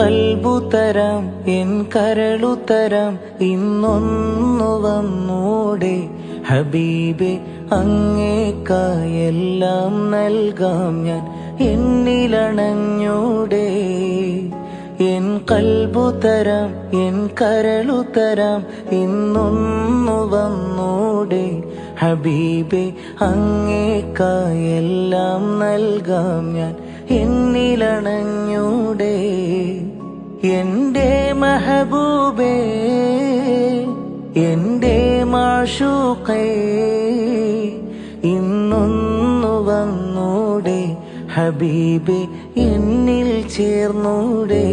കൽബു തരാം എൻ കരളു തരാം ഇന്നൊന്നു വന്നൂടെ ഹബീബേ അങ്ങേക്കായെല്ലാം നൽകാം ഞാൻ എന്നിലണഞ്ഞൂടെ എൻ കൽബു തരാം എൻ കരളു തരാം ഇന്നൊന്നു വന്നൂടെ ഹബീബേ അങ്ങേക്കായെല്ലാം നൽകാം ഞാൻ എന്നിലണഞ്ഞൂടെ എന്റെ മെഹബൂബേ എന്റെ മാഷൂഖേ ഇന്നൊന്നു വന്നൂടെ ഹബീബേ എന്നിൽ ചേർന്നൂടെ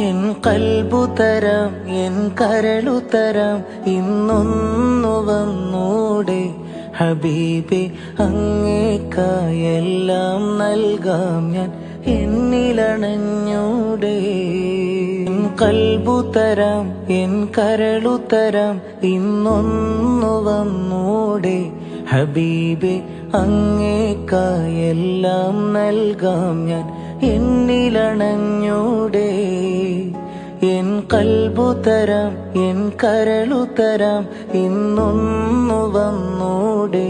എൻ കൽബു തരാം എൻ കരളു തരാം ഇന്നൊന്നു വന്നൂടെ ഹബീബേ അങ്ങേക്കായെല്ലാം നൽകാം ഞാൻ എന്നിലണഞ്ഞൂടെ എൻ കൽബു തരാം എൻ കരളു തരാം ഇന്നൊന്നു വന്നൂടെ ഹബീബേ അങ്ങേക്കായെല്ലാം നൽകാം ഞാൻ എന്നിലണഞ്ഞൂടെ എൻ കൽബു തരാം എൻ കരളു തരാം ഇന്നൊന്നു വന്നൂടെ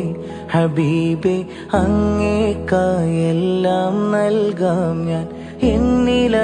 ഹബീബേ അങ്ങേക്കായെല്ലാം നൽകാം ഞാൻ എന്നില